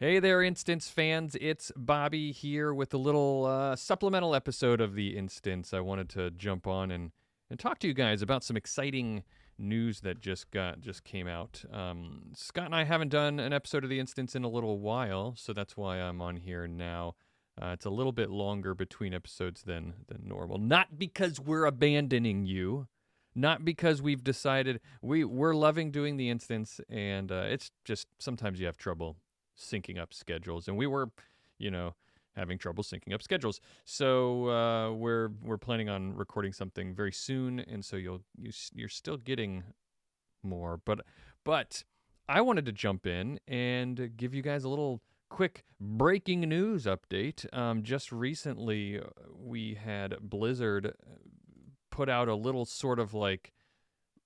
Hey there, Instance fans. It's Bobby here with a little supplemental episode of the Instance. I wanted to jump on and talk to you guys about some exciting news that just came out. Scott and I haven't done an episode of the Instance in a little while, so that's why I'm on here now. It's a little bit longer between episodes than normal. Not because we're abandoning you, not because we've decided we're loving doing the Instance, and it's just sometimes you have trouble syncing up schedules, and we were, you know, having trouble syncing up schedules. So we're planning on recording something very soon, and so you're still getting more. But I wanted to jump in and give you guys a little quick breaking news update. Just recently, we had Blizzard put out a little sort of like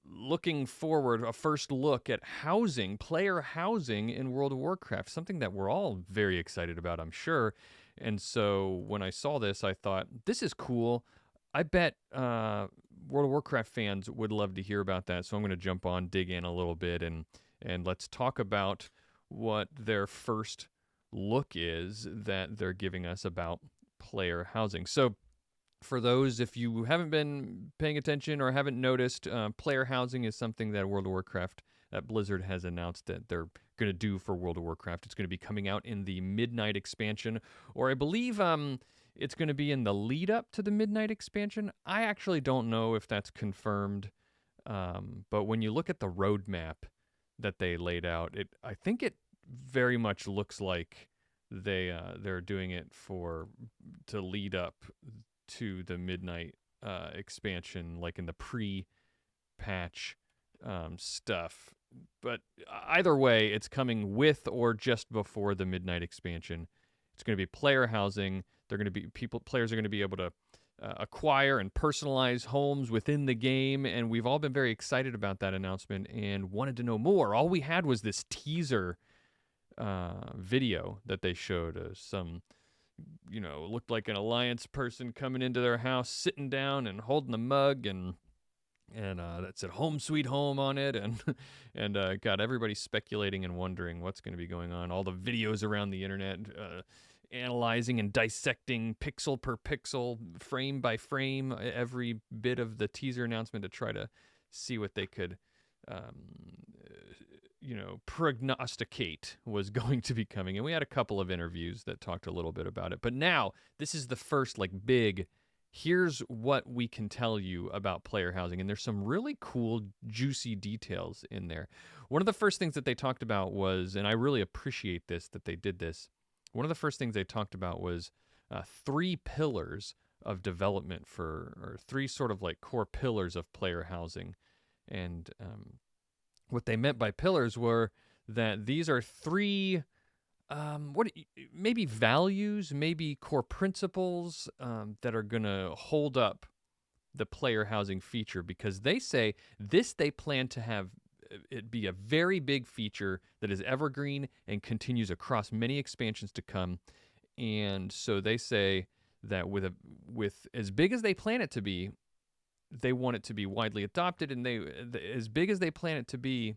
looking forward, a first look at housing, player housing in World of Warcraft, something that we're all very excited about, I'm sure. And so when I saw this, I thought, this is cool. I bet World of Warcraft fans would love to hear about that. So I'm going to jump on, dig in a little bit, and let's talk about what their first look is that they're giving us about player housing. So for those, if you haven't been paying attention or haven't noticed, player housing is something that World of Warcraft, that Blizzard has announced that they're going to do for World of Warcraft. It's going to be coming out in the Midnight expansion, or I believe it's going to be in the lead up to the Midnight expansion. I actually don't know if that's confirmed, but when you look at the roadmap that they laid out, I think it very much looks like they're doing it to lead up to the Midnight expansion, like in the pre-patch stuff. But either way, it's coming with or just before the Midnight expansion. It's going to be player housing. Players are going to be able to acquire and personalize homes within the game, and we've all been very excited about that announcement and wanted to know more. All we had was this teaser video that they showed, looked like an Alliance person coming into their house, sitting down and holding a mug, and that said "Home Sweet Home" on it, and got everybody speculating and wondering what's going to be going on. All the videos around the internet, analyzing and dissecting pixel per pixel, frame by frame, every bit of the teaser announcement to try to see what they could prognosticate was going to be coming. And we had a couple of interviews that talked a little bit about it. But now, this is the first big, here's what we can tell you about player housing. And there's some really cool, juicy details in there. One of the first things that they talked about was, and I really appreciate this, that they did this. One of the first things they talked about was 3 pillars of development or 3 sort of core pillars of player housing. And what they meant by pillars were that these are 3 maybe values, maybe core principles that are going to hold up the player housing feature, because they say they plan to have it be a very big feature that is evergreen and continues across many expansions to come. And so they say that with as big as they plan it to be, they want it to be widely adopted, and as big as they plan it to be,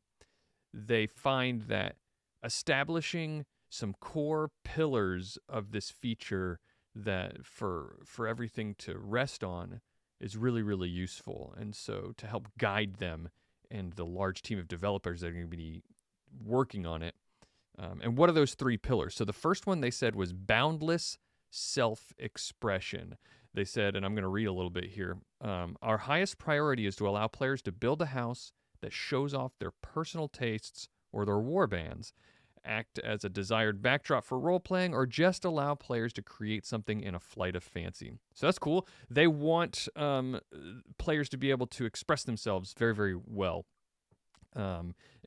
they find that establishing some core pillars of this feature that for everything to rest on is really, really useful. And so to help guide them and the large team of developers that are going to be working on it. And what are those 3 pillars? So the first one they said was boundless self-expression. They said, and I'm going to read a little bit here, our highest priority is to allow players to build a house that shows off their personal tastes or their warbands, act as a desired backdrop for role-playing, or just allow players to create something in a flight of fancy. So that's cool. They want players to be able to express themselves very, very well.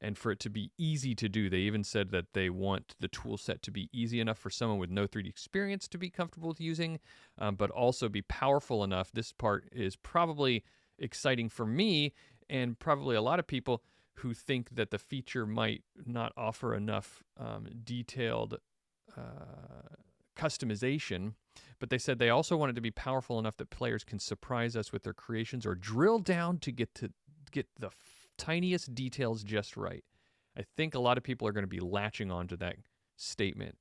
And for it to be easy to do. They even said that they want the tool set to be easy enough for someone with no 3D experience to be comfortable with using, but also be powerful enough. This part is probably exciting for me and probably a lot of people who think that the feature might not offer enough detailed customization. But they said they also want it to be powerful enough that players can surprise us with their creations or drill down to get the tiniest details just right. I think a lot of people are going to be latching onto that statement.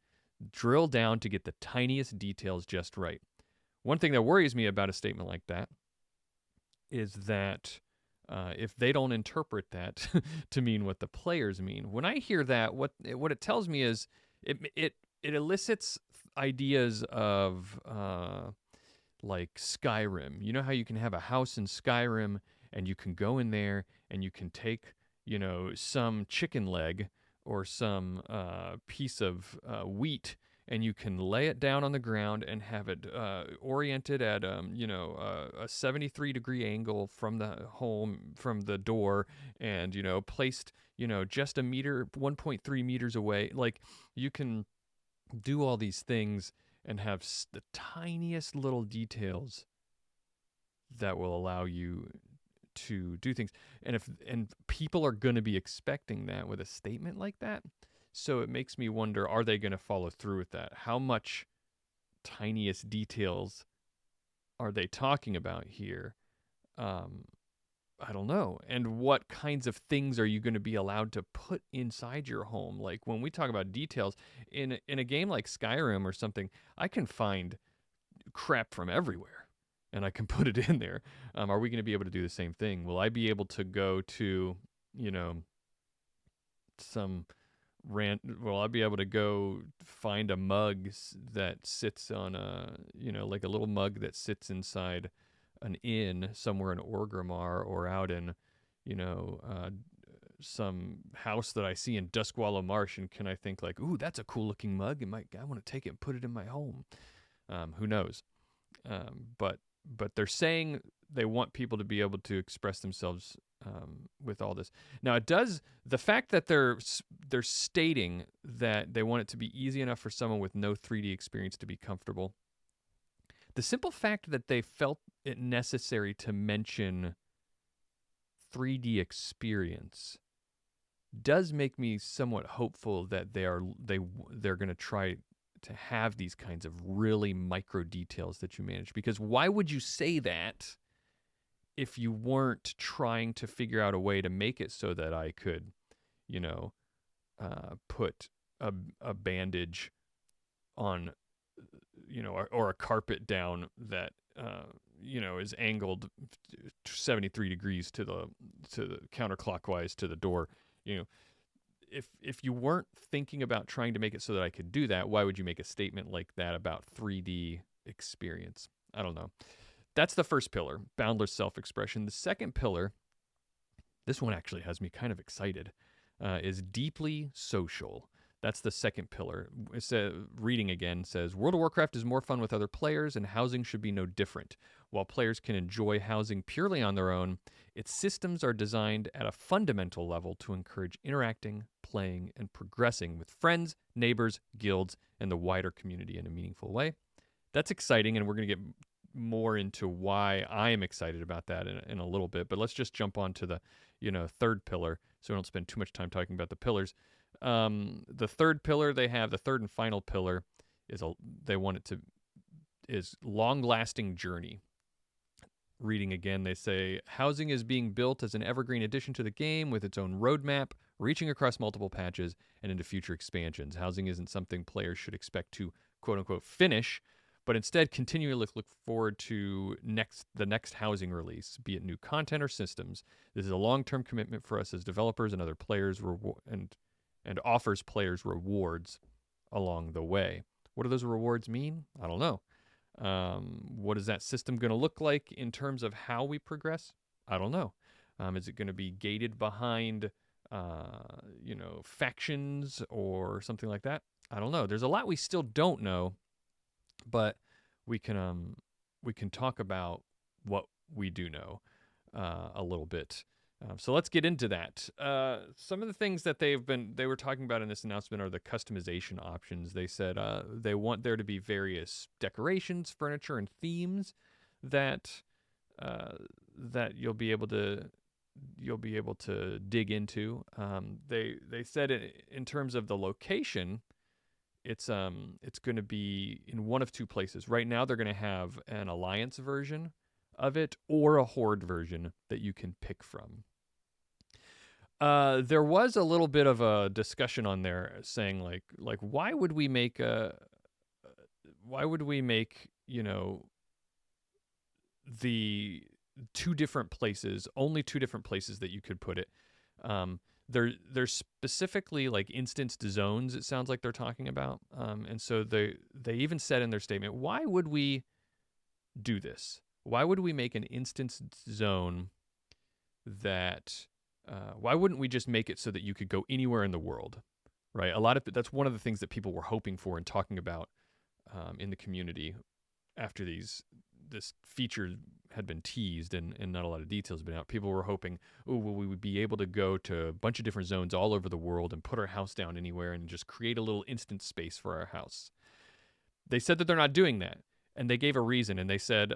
Drill down to get the tiniest details just right. One thing that worries me about a statement like that is that if they don't interpret that to mean what the players mean, when I hear that, what it tells me is it elicits ideas of like Skyrim. You know how you can have a house in Skyrim and you can go in there and you can take, some chicken leg or some piece of wheat, and you can lay it down on the ground and have it oriented at a 73-degree angle from the home, from the door, and placed just a meter, 1.3 meters away. Like, you can do all these things and have the tiniest little details that will allow you to do things. And people are going to be expecting that with a statement like that. So it makes me wonder, are they going to follow through with that? How much tiniest details are they talking about here? I don't know. And what kinds of things are you going to be allowed to put inside your home? Like, when we talk about details in a game like Skyrim or something, I can find crap from everywhere and I can put it in there. Are we going to be able to do the same thing? Will I be able to go to, will I be able to go find a mug that sits on like a little mug that sits inside an inn somewhere in Orgrimmar, or out in, some house that I see in Duskwallow Marsh, and can I think like, ooh, that's a cool looking mug, and I want to take it and put it in my home? Who knows? But they're saying they want people to be able to express themselves with all this. Now, the fact that they're stating that they want it to be easy enough for someone with no 3D experience to be comfortable. The simple fact that they felt it necessary to mention 3D experience does make me somewhat hopeful that they're going to try to have these kinds of really micro details that you manage. Because why would you say that if you weren't trying to figure out a way to make it so that I could, put a bandage on, or a carpet down that, is angled 73 degrees to the counterclockwise to the door. If you weren't thinking about trying to make it so that I could do that, why would you make a statement like that about 3D experience? I don't know. That's the first pillar, boundless self-expression. The second pillar, this one actually has me kind of excited, is deeply social. That's the second pillar. Reading again says, World of Warcraft is more fun with other players, and housing should be no different. While players can enjoy housing purely on their own, its systems are designed at a fundamental level to encourage interacting, playing, and progressing with friends, neighbors, guilds, and the wider community in a meaningful way. That's exciting, and we're going to get more into why I am excited about that in a little bit. But let's just jump on to the third pillar, so we don't spend too much time talking about the pillars. The third pillar they have, the third and final pillar, is long-lasting journey. Reading again, they say, housing is being built as an evergreen addition to the game with its own roadmap, reaching across multiple patches and into future expansions. Housing isn't something players should expect to, quote-unquote, finish, but instead continually look forward to the next housing release, be it new content or systems. This is a long-term commitment for us as developers and other players, and offers players rewards along the way. What do those rewards mean? I don't know. What is that system going to look like in terms of how we progress? I don't know. Is it going to be gated behind, factions or something like that? I don't know. There's a lot we still don't know, but we can talk about what we do know a little bit. So let's get into that. Some of the things that they were talking about in this announcement are the customization options. They said they want there to be various decorations, furniture, and themes that you'll be able to dig into. They said in terms of the location, it's going to be in one of two places. Right now, they're going to have an Alliance version of it or a Horde version that you can pick from. There was a little bit of a discussion on there saying like why would we make, the two different places, only two different places that you could put it. There's specifically like instanced zones. It sounds like they're talking about, and so they even said in their statement, why would we do this? Why would we make an instanced zone that? Why wouldn't we just make it so that you could go anywhere in the world, right? That's one of the things that people were hoping for and talking about in the community after this feature had been teased and not a lot of details been out. People were hoping, oh, well, we would be able to go to a bunch of different zones all over the world and put our house down anywhere and just create a little instant space for our house. They said that they're not doing that, and they gave a reason, and they said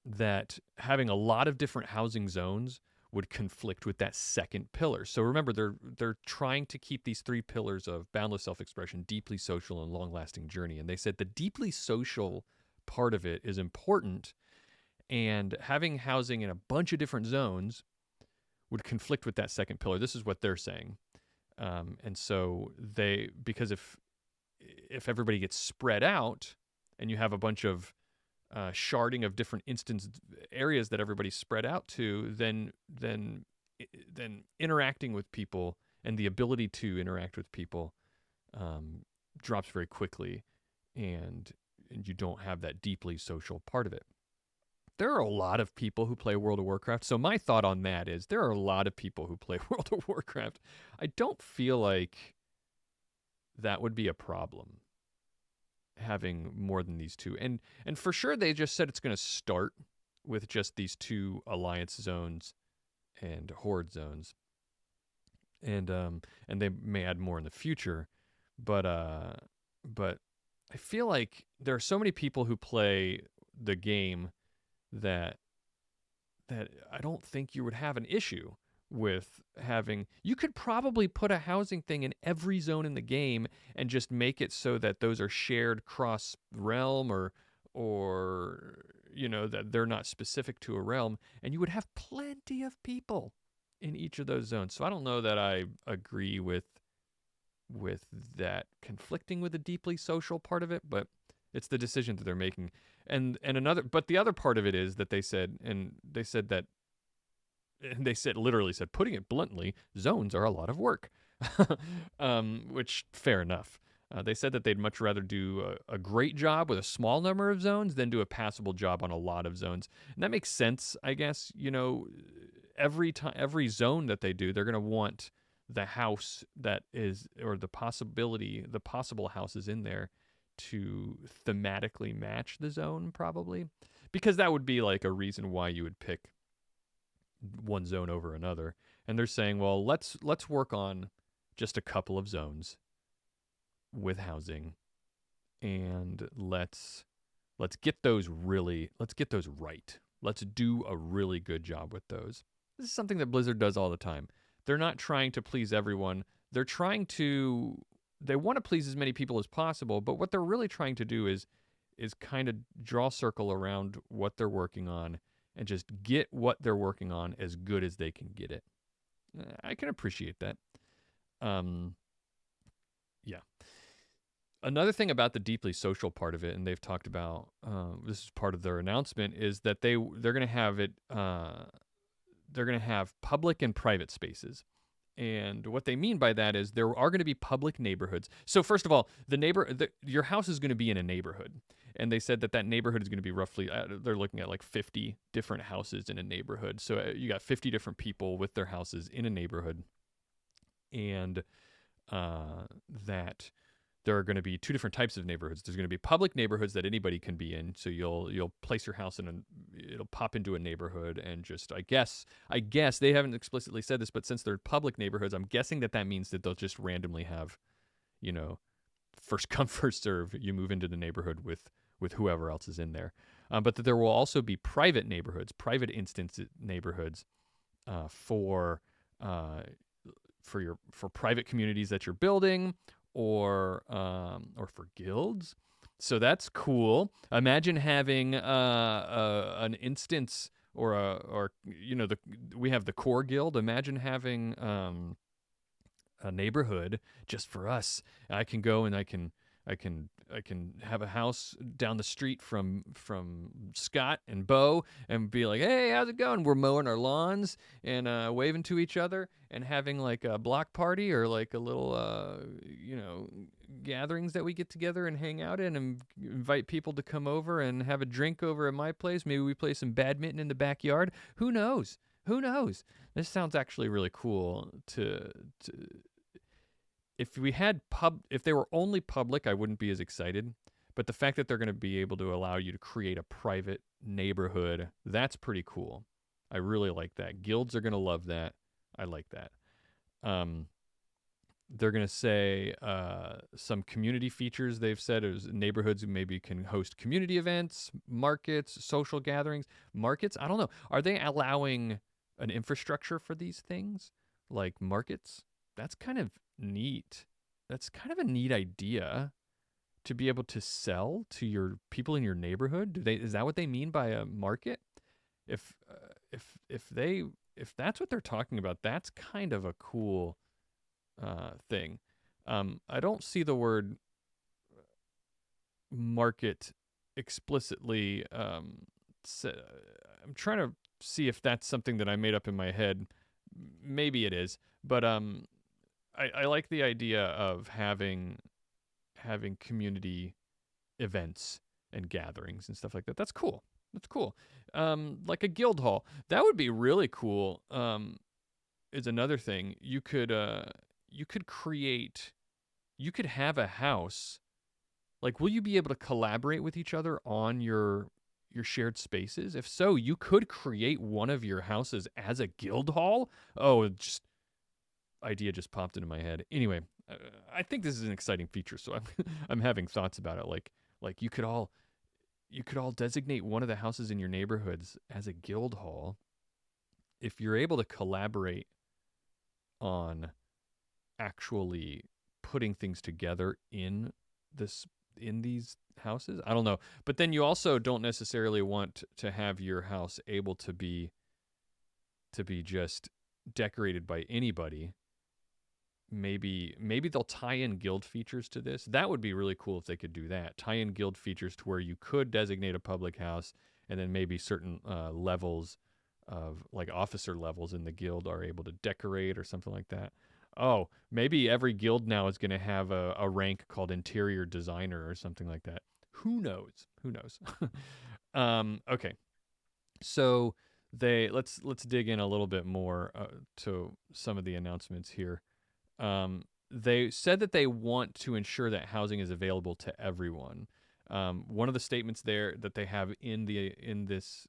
that having a lot of different housing zones would conflict with that second pillar. So remember, they're trying to keep these three pillars of boundless self-expression, deeply social, and long-lasting journey. And they said the deeply social part of it is important, and having housing in a bunch of different zones would conflict with that second pillar. This is what they're saying. And so because if everybody gets spread out and you have a bunch of sharding of different instance areas that everybody's spread out to, then interacting with people and the ability to interact with people drops very quickly, and you don't have that deeply social part of it. There are a lot of people who play World of Warcraft, so my thought on that is there are a lot of people who play World of Warcraft. I don't feel like that would be a problem, having more than these two. And for sure they just said it's going to start with just these two alliance zones and horde zones, and they may add more in the future, but I feel like there are so many people who play the game that I don't think you would have an issue with having. You could probably put a housing thing in every zone in the game and just make it so that those are shared cross realm, or that they're not specific to a realm, and you would have plenty of people in each of those zones. So I don't know that I agree with that conflicting with the deeply social part of it, but it's the decision that they're making. But the other part of it is that they said literally said, putting it bluntly, zones are a lot of work, which fair enough. They said that they'd much rather do a great job with a small number of zones than do a passable job on a lot of zones. And that makes sense, I guess. Every zone that they do, they're going to want the house that is, or the possible houses in there to thematically match the zone, probably. Because that would be like a reason why you would pick one zone over another. And they're saying, well, let's work on just a couple of zones with housing, and let's get those right. Let's do a really good job with those. This is something that Blizzard does all the time. They're not trying to please everyone. They want to please as many people as possible, but what they're really trying to do is kind of draw a circle around what they're working on and just get what they're working on as good as they can get it. I can appreciate that. Yeah. Another thing about the deeply social part of it, and they've talked about, this is part of their announcement, is that they're going to have it, they're going to have public and private spaces. And what they mean by that is there are going to be public neighborhoods. So first of all, your house is going to be in a neighborhood. And they said that neighborhood is going to be roughly, they're looking at like 50 different houses in a neighborhood. So you got 50 different people with their houses in a neighborhood. And that there are going to be two different types of neighborhoods. There's going to be public neighborhoods that anybody can be in. So you'll place your house it'll pop into a neighborhood, and just, I guess they haven't explicitly said this, but since they're public neighborhoods, I'm guessing that means that they'll just randomly have, first come, first serve. You move into the neighborhood with whoever else is in there. But that there will also be private neighborhoods, private instance neighborhoods for private communities that you're building, or for guilds. So that's cool. Imagine having an instance or we have the core guild. Imagine having a neighborhood just for us. I can go and I can have a house down the street from Scott and Bo and be like, hey, how's it going? We're mowing our lawns and waving to each other and having like a block party or like a little gatherings that we get together and hang out in and invite people to come over and have a drink over at my place. Maybe we play some badminton in the backyard. Who knows? Who knows? This sounds actually really cool to if they were only public, I wouldn't be as excited. But the fact that they're going to be able to allow you to create a private neighborhood, that's pretty cool. I really like that. Guilds are going to love that. I like that. They're going to say some community features they've said is neighborhoods maybe can host community events, markets, social gatherings. Markets, I don't know. Are they allowing an infrastructure for these things like markets? That's kind of neat. That's kind of a neat idea to be able to sell to your people in your neighborhood. Is that what they mean by a market? If that's what they're talking about, that's kind of a cool thing. I don't see the word market explicitly. I'm trying to see if that's something that I made up in my head. Maybe it is, but I like the idea of having community events and gatherings and stuff like that. That's cool. That's cool. Like a guild hall. That would be really cool. Is another thing. You could have a house. Like, will you be able to collaborate with each other on your shared spaces? If so, you could create one of your houses as a guild hall. Oh, idea just popped into my head. Anyway, I think this is an exciting feature, so I'm having thoughts about it. Like you could all designate one of the houses in your neighborhoods as a guild hall. If you're able to collaborate on actually putting things together in these houses, I don't know. But then you also don't necessarily want to have your house able to be just decorated by anybody. Maybe they'll tie in guild features to this. That would be really cool if they could do that. Tie in guild features to where you could designate a public house, and then maybe certain levels of like officer levels in the guild are able to decorate or something like that. Oh, maybe every guild now is going to have a rank called interior designer or something like that. Who knows? Okay, so let's dig in a little bit more to some of the announcements here. They said that they want to ensure that housing is available to everyone. One of the statements there that they have in these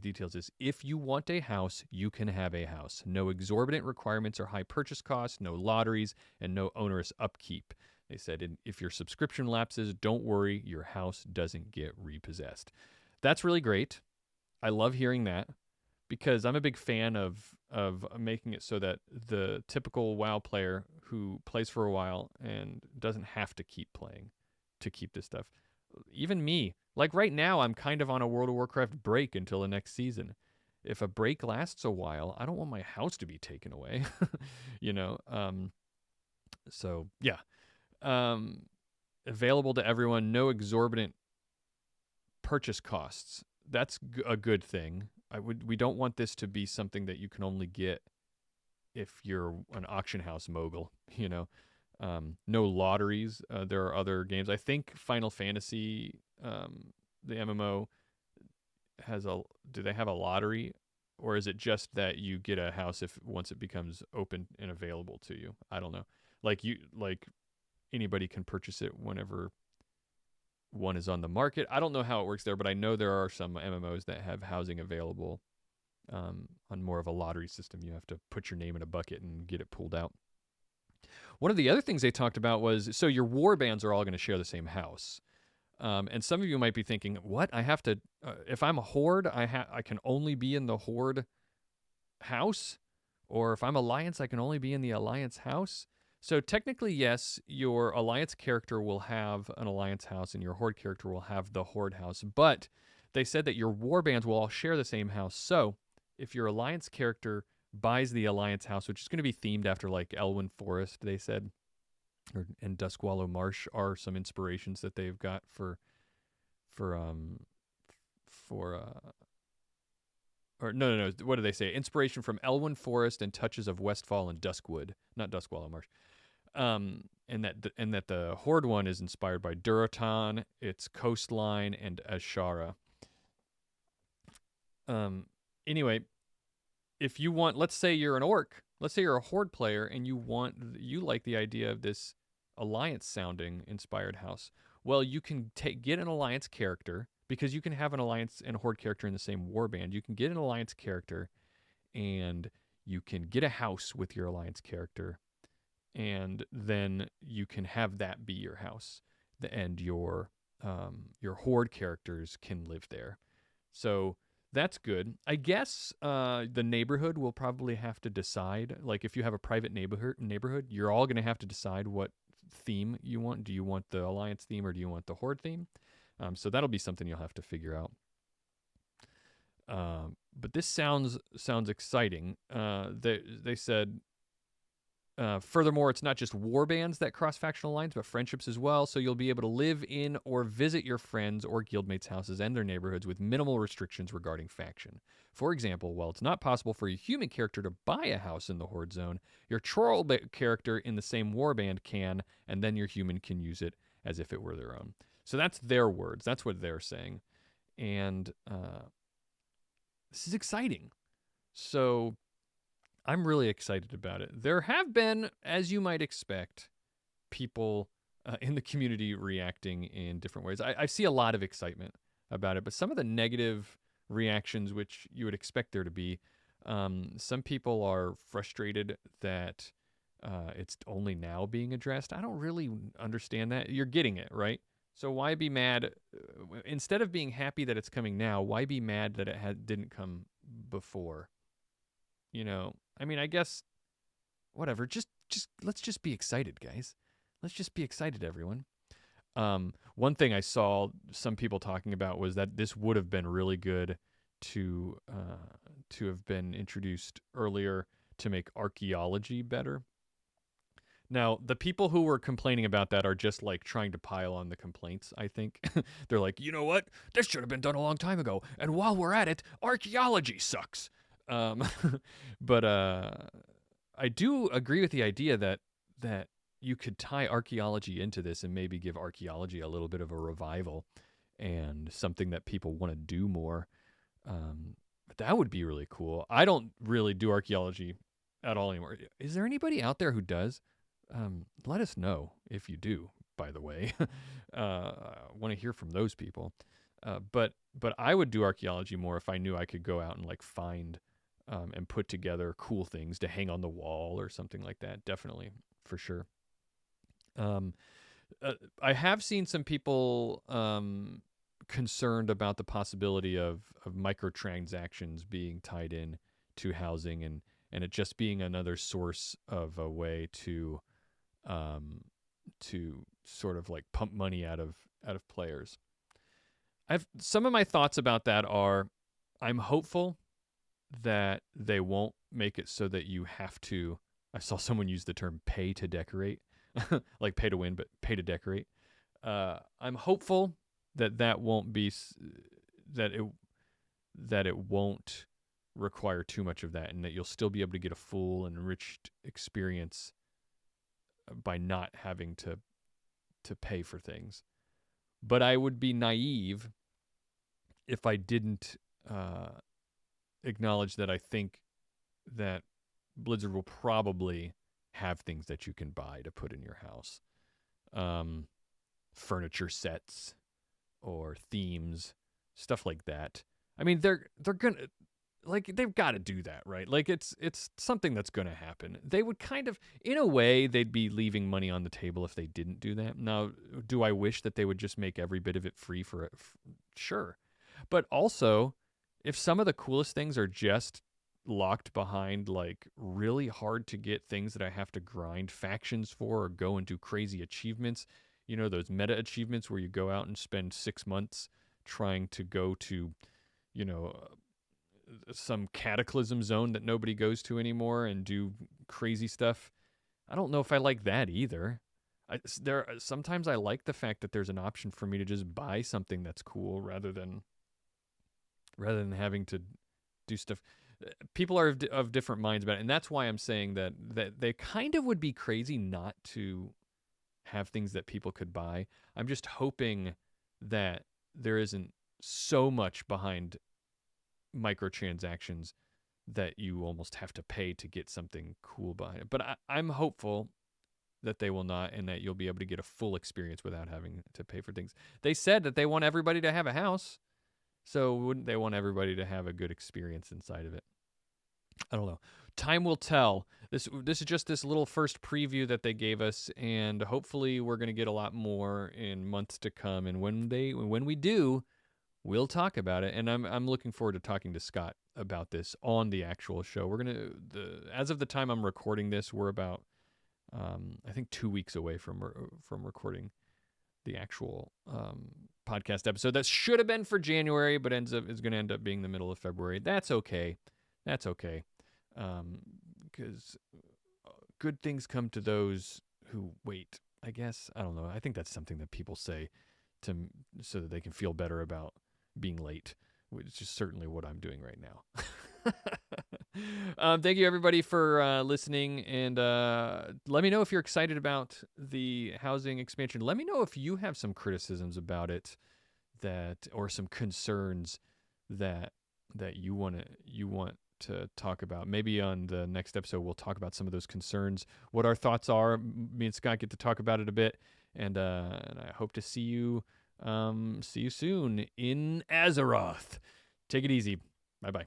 details is, if you want a house, you can have a house. No exorbitant requirements or high purchase costs, no lotteries, and no onerous upkeep. They said, if your subscription lapses, don't worry, your house doesn't get repossessed. That's really great. I love hearing that, because I'm a big fan of making it so that the typical WoW player who plays for a while and doesn't have to keep playing to keep this stuff. Even me, like right now, I'm kind of on a World of Warcraft break until the next season. If a break lasts a while, I don't want my house to be taken away, So yeah, available to everyone, no exorbitant purchase costs. That's a good thing. We don't want this to be something that you can only get if you're an auction house mogul, no lotteries. There are other games. I think Final Fantasy, the MMO, do they have a lottery, or is it just that you get a house once it becomes open and available to you? I don't know. Like anybody can purchase it whenever one is on the market. I don't know how it works there, but I know there are some MMOs that have housing available on more of a lottery system. You have to put your name in a bucket and get it pulled out. One of the other things they talked about was, so your warbands are all going to share the same house. And some of you might be thinking, what? I have to, if I'm a horde, I can only be in the horde house? Or if I'm alliance, I can only be in the alliance house? So technically, yes, your alliance character will have an alliance house and your horde character will have the horde house, but they said that your warbands will all share the same house. So if your alliance character buys the alliance house, which is going to be themed after like Elwyn Forest, they said, and Duskwallow Marsh are some inspirations that they've got for for or no, what do they say? Inspiration from Elwyn Forest and touches of Westfall and Duskwood, not Duskwallow Marsh. And that the Horde one is inspired by Duraton, its coastline, and Ashara. Anyway, if you want, let's say you're an orc, let's say you're a Horde player, and you like the idea of this alliance sounding inspired house. Well, you can get an alliance character, because you can have an alliance and a Horde character in the same warband. You can get an alliance character, and you can get a house with your alliance character, and then you can have that be your house, and your Horde characters can live there. So that's good. I guess the neighborhood will probably have to decide. Like if you have a private neighborhood, you're all going to have to decide what theme you want. Do you want the alliance theme or do you want the Horde theme? So that'll be something you'll have to figure out. But this sounds exciting. They said, furthermore, it's not just warbands that cross factional lines, but friendships as well. So you'll be able to live in or visit your friends or guildmates' houses and their neighborhoods with minimal restrictions regarding faction. For example, while it's not possible for a human character to buy a house in the Horde zone, your troll character in the same warband can, and then your human can use it as if it were their own. So that's their words. That's what they're saying. And this is exciting. So I'm really excited about it. There have been, as you might expect, people in the community reacting in different ways. I see a lot of excitement about it, but some of the negative reactions, which you would expect there to be, some people are frustrated that it's only now being addressed. I don't really understand that. You're getting it, right? So why be mad? Instead of being happy that it's coming now, why be mad that it didn't come before? You know, I mean, I guess, whatever. Just let's just be excited, guys. Let's just be excited, everyone. One thing I saw some people talking about was that this would have been really good to have been introduced earlier to make archaeology better. Now, the people who were complaining about that are just like trying to pile on the complaints, I think. They're like, you know what? This should have been done a long time ago. And while we're at it, archaeology sucks. But I do agree with the idea that you could tie archaeology into this and maybe give archaeology a little bit of a revival and something that people want to do more. But that would be really cool. I don't really do archaeology at all anymore. Is there anybody out there who does? Let us know if you do, by the way. I want to hear from those people. But I would do archaeology more if I knew I could go out and like find and put together cool things to hang on the wall or something like that. Definitely, for sure. I have seen some people concerned about the possibility of microtransactions being tied in to housing and it just being another source of a way to sort of like pump money out of players. Some of my thoughts about that are, I'm hopeful that they won't make it so that you have to. I saw someone use the term "pay to decorate," like pay to win, but pay to decorate. I'm hopeful that won't be that it won't require too much of that, and that you'll still be able to get a full and enriched experience by not having to pay for things. But I would be naive if I didn't acknowledge that I think that Blizzard will probably have things that you can buy to put in your house. Furniture sets or themes, stuff like that. I mean, they're gonna, like, they've got to do that, right? Like, it's something that's going to happen. They would kind of, in a way, they'd be leaving money on the table if they didn't do that. Now, do I wish that they would just make every bit of it free for it? Sure. But also, if some of the coolest things are just locked behind, like, really hard to get things that I have to grind factions for or go and do crazy achievements, you know, those meta achievements where you go out and spend 6 months trying to go to, some cataclysm zone that nobody goes to anymore and do crazy stuff. I don't know if I like that either. Sometimes I like the fact that there's an option for me to just buy something that's cool rather than having to do stuff. People are of different minds about it, and that's why I'm saying that they kind of would be crazy not to have things that people could buy. I'm just hoping that there isn't so much behind microtransactions that you almost have to pay to get something cool behind it. But I'm hopeful that they will not, and that you'll be able to get a full experience without having to pay for things. They said that they want everybody to have a house, so wouldn't they want everybody to have a good experience inside of it? I don't know. Time will tell. This is just this little first preview that they gave us, and hopefully we're going to get a lot more in months to come. And when we do, we'll talk about it. And I'm looking forward to talking to Scott about this on the actual show. As of the time I'm recording this, we're about I think 2 weeks away from recording the actual podcast episode that should have been for January, but is going to end up being the middle of February. That's okay. That's okay. Because good things come to those who wait, I guess. I don't know. I think that's something that people say so that they can feel better about being late, which is certainly what I'm doing right now. Thank you, everybody, for listening. And let me know if you're excited about the housing expansion. Let me know if you have some criticisms about it or some concerns that you want to talk about. Maybe on the next episode, we'll talk about some of those concerns, what our thoughts are. Me and Scott get to talk about it a bit. And I hope to see you soon in Azeroth. Take it easy. Bye-bye.